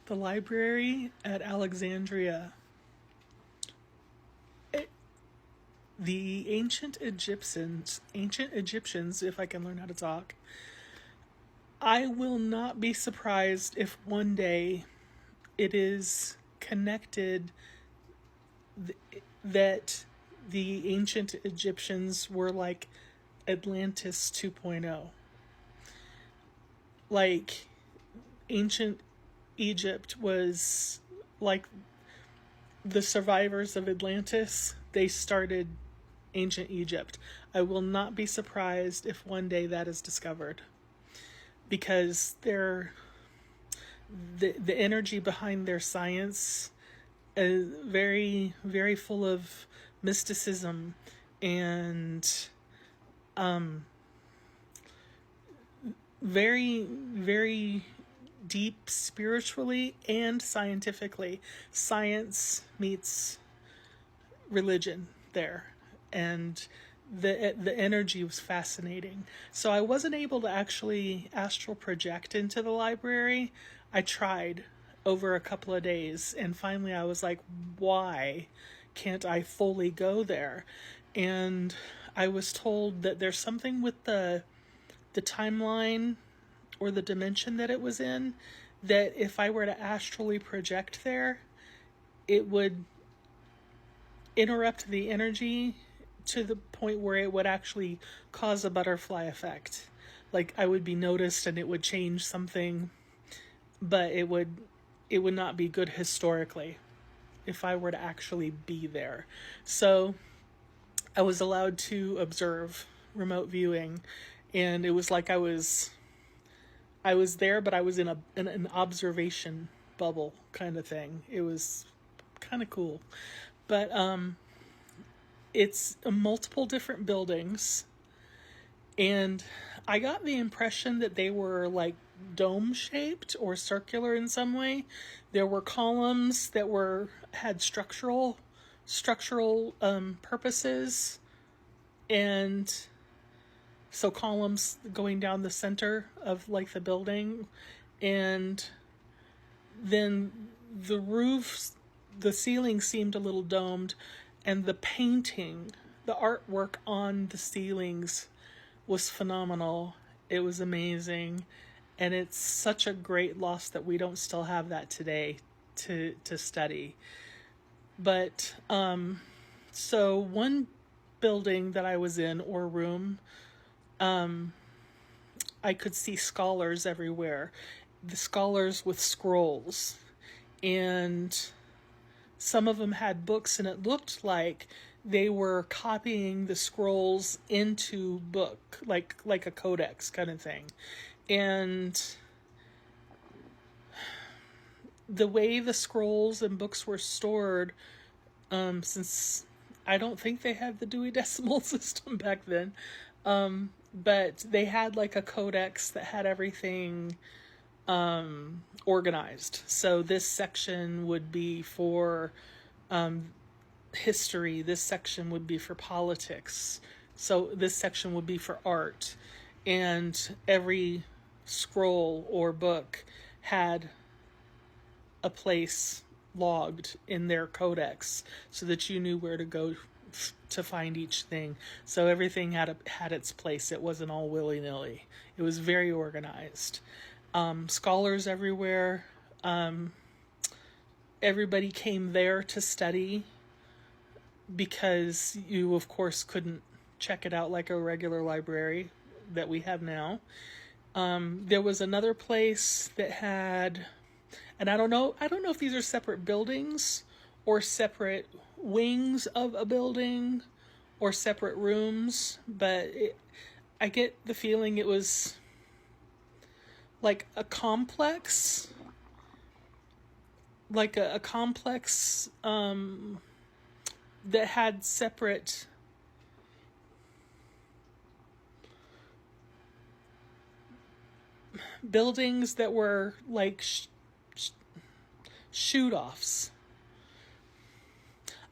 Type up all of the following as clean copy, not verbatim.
The Library at Alexandria. The ancient Egyptians, if I can learn how to talk, I will not be surprised if one day it is connected that the ancient Egyptians were like Atlantis 2.0. Like, ancient Egypt was like the survivors of Atlantis. They started ancient Egypt. I will not be surprised if one day that is discovered, because the energy behind their science is very, very full of mysticism and very, very deep spiritually and scientifically. Science meets religion there, and the energy was fascinating. So I wasn't able to actually astral project into the library. I tried over a couple of days, and finally I was like, why can't I fully go there? And I was told that there's something with the timeline or the dimension that it was in, that if I were to astrally project there, it would interrupt the energy to the point where it would actually cause a butterfly effect. Like, I would be noticed and it would change something, but it would not be good historically if I were to actually be there. So I was allowed to observe remote viewing, and it was like I was there, but I was in an observation bubble kind of thing. It was kind of cool. But it's multiple different buildings, and I got the impression that they were like dome shaped or circular in some way. There were columns that had structural purposes, and so columns going down the center of like the building, and then the roofs, the ceiling seemed a little domed, and the painting, the artwork on the ceilings was phenomenal. It was amazing, and it's such a great loss that we don't still have that today to study. But so one building that I was in, or room, I could see scholars everywhere. The scholars with scrolls, and some of them had books, and it looked like they were copying the scrolls into book, like a codex kind of thing. And the way the scrolls and books were stored, since I don't think they had the Dewey Decimal System back then, but they had like a codex that had everything organized. So this section would be for history, this section would be for politics, so this section would be for art, and every scroll or book had a place logged in their codex so that you knew where to go to find each thing. So everything had its place. It wasn't all willy-nilly. It was very organized. Scholars everywhere. Everybody came there to study, because you, of course, couldn't check it out like a regular library that we have now. There was another place that had, and I don't know if these are separate buildings or separate wings of a building or separate rooms, but I get the feeling it was like a complex, that had separate buildings that were like shoot-offs.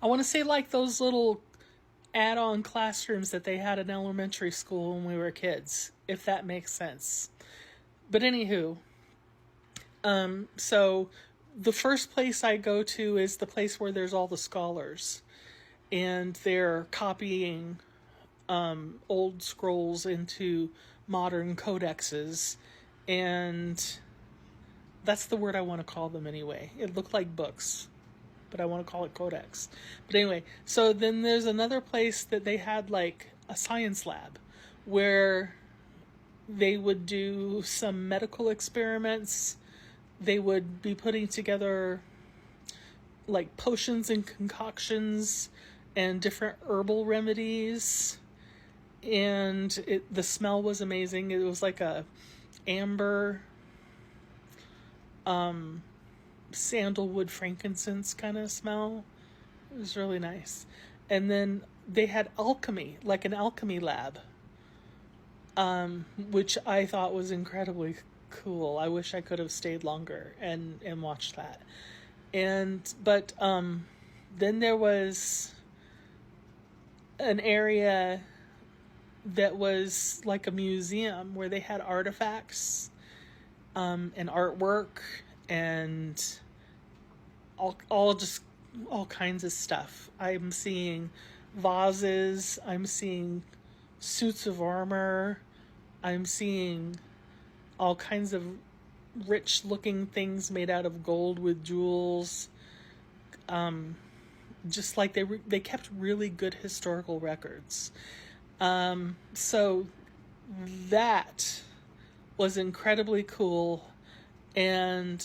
I want to say like those little add-on classrooms that they had in elementary school when we were kids, if that makes sense. But anywho, so the first place I go to is the place where there's all the scholars, and they're copying old scrolls into modern codexes, and that's the word I want to call them anyway. It looked like books, but I want to call it codex. But anyway, so then there's another place that they had like a science lab where they would do some medical experiments. They would be putting together like potions and concoctions and different herbal remedies. And the smell was amazing. It was like a amber, sandalwood, frankincense kind of smell. It was really nice. And then they had alchemy, like an alchemy lab, which I thought was incredibly cool. I wish I could have stayed longer and watched that. But then there was an area that was like a museum where they had artifacts and artwork and all kinds of stuff. I'm seeing vases, I'm seeing suits of armor, I'm seeing all kinds of rich looking things made out of gold with jewels. Just like they kept really good historical records. So that was incredibly cool. And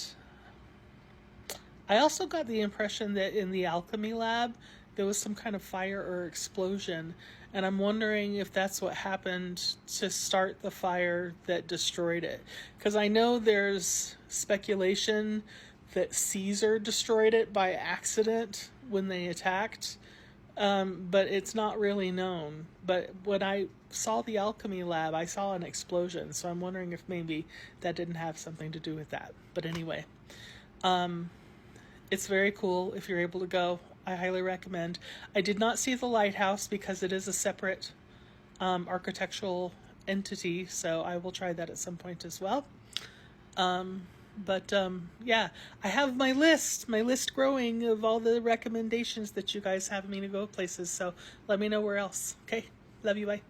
I also got the impression that in the alchemy lab, there was some kind of fire or explosion. And I'm wondering if that's what happened to start the fire that destroyed it. Because I know there's speculation that Caesar destroyed it by accident when they attacked. But it's not really known. But when I saw the alchemy lab, I saw an explosion. So I'm wondering if maybe that didn't have something to do with that. But anyway, it's very cool if you're able to go. I highly recommend. I did not see the lighthouse because it is a separate architectural entity. So I will try that at some point as well. Yeah, I have my list growing of all the recommendations that you guys have me to go places. So let me know where else. Okay. Love you. Bye.